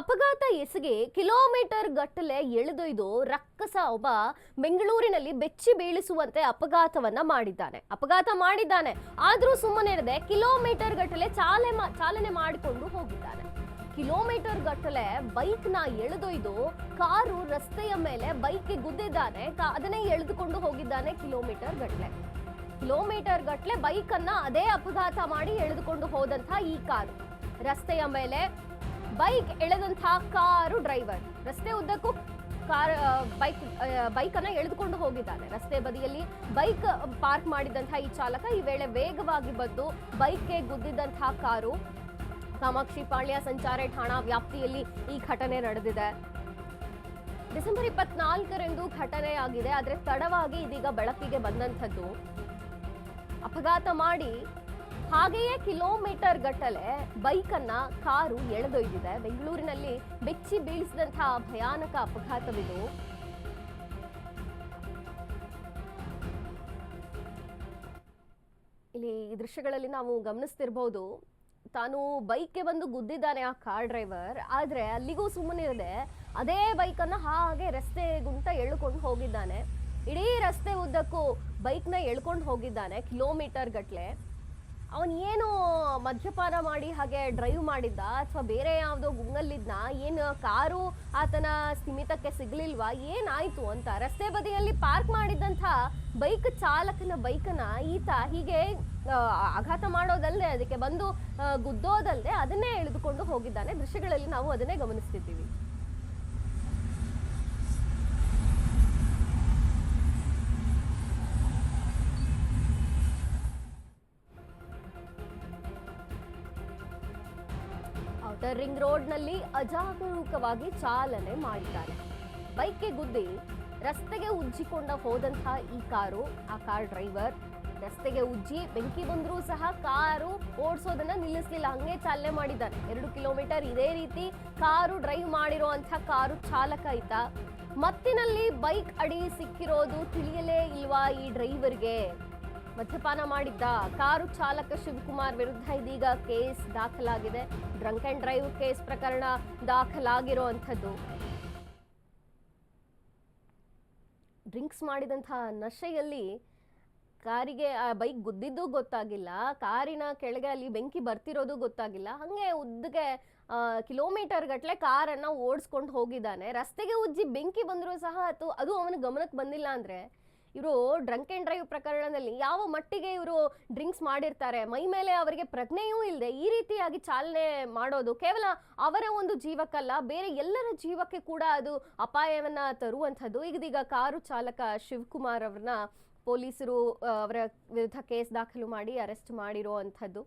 ಅಪಘಾತ ಎಸಗಿ ಕಿಲೋಮೀಟರ್ ಗಟ್ಟಲೆ ಎಳೆದೊಯ್ದು ರಕ್ಕಸ ಒಬ್ಬ ಬೆಂಗಳೂರಿನಲ್ಲಿ ಬೆಚ್ಚಿ ಬೀಳಿಸುವಂತೆ ಅಪಘಾತ ಮಾಡಿದ್ದಾನೆ. ಆದ್ರೂ ಸುಮ್ಮನೆ ಇರದೆ ಕಿಲೋಮೀಟರ್ ಗಟ್ಟಲೆ ಚಾಲನೆ ಮಾಡಿಕೊಂಡು ಹೋಗಿದ್ದಾನೆ. ಕಿಲೋಮೀಟರ್ ಗಟ್ಟಲೆ ಬೈಕ್ ನ ಎಳೆದೊಯ್ದು ಕಾರು ರಸ್ತೆಯ ಮೇಲೆ ಬೈಕ್ಗೆ ಗುದ್ದಿದ್ದಾನೆ. ಅದನ್ನೇ ಎಳೆದುಕೊಂಡು ಹೋಗಿದ್ದಾನೆ ಕಿಲೋಮೀಟರ್ ಗಟ್ಟಲೆ ಬೈಕ್ ಅನ್ನ ಅದೇ ಅಪಘಾತ ಮಾಡಿ ಎಳೆದುಕೊಂಡು ಹೋದಂತ ಈ ಕಾರು ರಸ್ತೆಯ ಮೇಲೆ ಬೈಕ್ ಎಳೆದಂತಹ ಕಾರು ಡ್ರೈವರ್ ರಸ್ತೆ ಉದ್ದಕ್ಕೂ ಬೈಕ್ ಅನ್ನ ಎಳೆದುಕೊಂಡು ಹೋಗಿದ್ದಾನೆ. ರಸ್ತೆ ಬದಿಯಲ್ಲಿ ಬೈಕ್ ಪಾರ್ಕ್ ಮಾಡಿದಂತಹ ಈ ಚಾಲಕ ಈ ವೇಳೆ ವೇಗವಾಗಿ ಬಂದು ಬೈಕ್ಗೆ ಗುದ್ದಿದಂತಹ ಕಾರು ಕಾಮಾಕ್ಷಿ ಪಾಳ್ಯ ಸಂಚಾರ ಠಾಣಾ ವ್ಯಾಪ್ತಿಯಲ್ಲಿ ಈ ಘಟನೆ ನಡೆದಿದೆ. ಡಿಸೆಂಬರ್ 24ರಂದು ಘಟನೆಯಾಗಿದೆ. ಆದರೆ ತಡವಾಗಿ ಇದೀಗ ಬೆಳಕಿಗೆ ಬಂದಂಥದ್ದು. ಅಪಘಾತ ಮಾಡಿ ಹಾಗೆಯೇ ಕಿಲೋಮೀಟರ್ ಗಟ್ಟಲೆ ಬೈಕ್ ಅನ್ನ ಕಾರು ಎಳೆದೊಯ್ದಿದೆ. ಬೆಂಗಳೂರಿನಲ್ಲಿ ಬೆಚ್ಚಿ ಬೀಳಿಸಿದಂತಹ ಭಯಾನಕ ಅಪಘಾತವಿದು. ಇಲ್ಲಿ ಈ ದೃಶ್ಯಗಳಲ್ಲಿ ನಾವು ಗಮನಿಸ್ತಿರ್ಬೋದು, ತಾನು ಬೈಕ್ಗೆ ಬಂದು ಗುದ್ದಿದ್ದಾನೆ ಆ ಕಾರ್ ಡ್ರೈವರ್. ಆದ್ರೆ ಅಲ್ಲಿಗೂ ಸುಮ್ಮನೆ ಇರದೆ ಅದೇ ಬೈಕ್ ಅನ್ನ ಹಾಗೆ ರಸ್ತೆ ಗುಂಟ ಎಳ್ಕೊಂಡು ಹೋಗಿದ್ದಾನೆ. ಇಡೀ ರಸ್ತೆ ಉದ್ದಕ್ಕೂ ಬೈಕ್ನ ಎಳ್ಕೊಂಡು ಹೋಗಿದ್ದಾನೆ ಕಿಲೋಮೀಟರ್ ಗಟ್ಲೆ. ಅವನ್ ಏನು ಮದ್ಯಪಾನ ಮಾಡಿ ಹಾಗೆ ಡ್ರೈವ್ ಮಾಡಿದ್ದ ಅಥವಾ ಬೇರೆ ಯಾವುದೋ ಗುಂಗಲ್ಲಿದ್ನ, ಏನು ಕಾರು ಆತನ ಸ್ಥಿಮಿತಕ್ಕೆ ಸಿಗ್ಲಿಲ್ವಾ, ಏನಾಯ್ತು ಅಂತ ರಸ್ತೆ ಬದಿಯಲ್ಲಿ ಪಾರ್ಕ್ ಮಾಡಿದಂಥ ಬೈಕ್ ಚಾಲಕನ ಬೈಕನ್ನ ಈತ ಹೀಗೆ ಆಘಾತ ಮಾಡೋದಲ್ಲದೆ ಅದಕ್ಕೆ ಬಂದು ಗುದ್ದೋದಲ್ಲದೆ ಅದನ್ನೇ ಎಳೆದುಕೊಂಡು ಹೋಗಿದ್ದಾನೆ. ದೃಶ್ಯಗಳಲ್ಲಿ ನಾವು ಅದನ್ನೇ ಗಮನಿಸ್ತಿದ್ದೀವಿ. ಔಟರ್ ರಿಂಗ್ ರೋಡ್ನಲ್ಲಿ ಅಜಾಗರೂಕವಾಗಿ ಚಾಲನೆ ಮಾಡಿದ್ದಾನೆ. ಬೈಕ್ಗೆ ಗುದ್ದಿ ರಸ್ತೆಗೆ ಉಜ್ಜಿಕೊಂಡ ಹೋದಂತಹ ಈ ಕಾರು, ಆ ಕಾರ್ ಡ್ರೈವರ್ ರಸ್ತೆಗೆ ಉಜ್ಜಿ ಬೆಂಕಿ ಬಂದರೂ ಸಹ ಕಾರು ಓಡಿಸೋದನ್ನ ನಿಲ್ಲಿಸಲಿಲ್ಲ, ಹಂಗೆ ಚಾಲನೆ ಮಾಡಿದ್ದಾನೆ. 2 ಕಿಲೋಮೀಟರ್ ಇದೇ ರೀತಿ ಕಾರು ಡ್ರೈವ್ ಮಾಡಿರುವಂತಹ ಕಾರು ಚಾಲಕ ಈತ. ಮತ್ತಿನಲ್ಲಿ ಬೈಕ್ ಅಡಿ ಸಿಕ್ಕಿರೋದು ತಿಳಿಯಲೇ ಇಲ್ವಾ ಈ ಡ್ರೈವರ್ಗೆ? ಮದ್ಯಪಾನ ಮಾಡಿದ್ದ. ಕಾರು ಚಾಲಕ ಶಿವಕುಮಾರ್ ವಿರುದ್ಧ ಇದೀಗ ಕೇಸ್ ದಾಖಲಾಗಿದೆ. ಡ್ರಂಕ್ ಅಂಡ್ ಡ್ರೈವ್ ಕೇಸ್ ಪ್ರಕರಣ ದಾಖಲಾಗಿರುವಂಥದ್ದು. ಡ್ರಿಂಕ್ಸ್ ಮಾಡಿದಂತಹ ನಶೆಯಲ್ಲಿ ಕಾರಿಗೆ ಬೈಕ್ ಗುದ್ದಿದ್ದು ಗೊತ್ತಾಗಿಲ್ಲ, ಕಾರಿನ ಕೆಳಗೆ ಅಲ್ಲಿ ಬೆಂಕಿ ಬರ್ತಿರೋದು ಗೊತ್ತಾಗಿಲ್ಲ. ಹಂಗೆ ಉದ್ದಗೆ ಕಿಲೋಮೀಟರ್ ಗಟ್ಟಲೆ ಕಾರನ್ನ ಓಡಿಸ್ಕೊಂಡು ಹೋಗಿದ್ದಾನೆ. ರಸ್ತೆಗೆ ಉಜ್ಜಿ ಬೆಂಕಿ ಬಂದರೂ ಸಹ ಅದು ಅವನ ಗಮನಕ್ಕೆ ಬಂದಿಲ್ಲ ಅಂದ್ರೆ ಇವರು ಡ್ರಂಕ್ ಅಂಡ್ ಡ್ರೈವ್ ಪ್ರಕರಣದಲ್ಲಿ ಯಾವ ಮಟ್ಟಿಗೆ ಇವರು ಡ್ರಿಂಕ್ಸ್ ಮಾಡಿರ್ತಾರೆ, ಮೈ ಮೇಲೆ ಅವರಿಗೆ ಪ್ರಜ್ಞೆಯೂ ಇಲ್ಲದೆ ಈ ರೀತಿಯಾಗಿ ಚಾಲನೆ ಮಾಡೋದು ಕೇವಲ ಅವರ ಒಂದು ಜೀವಕ್ಕಲ್ಲ, ಬೇರೆ ಎಲ್ಲರ ಜೀವಕ್ಕೆ ಕೂಡ ಅದು ಅಪಾಯವನ್ನ ತರುವಂಥದ್ದು. ಇದೀಗ ಕಾರು ಚಾಲಕ ಶಿವಕುಮಾರ್ ಅವ್ರನ್ನ ಪೊಲೀಸರು ಅವರ ವಿರುದ್ಧ ಕೇಸ್ ದಾಖಲು ಮಾಡಿ ಅರೆಸ್ಟ್ ಮಾಡಿರುವಂಥದ್ದು.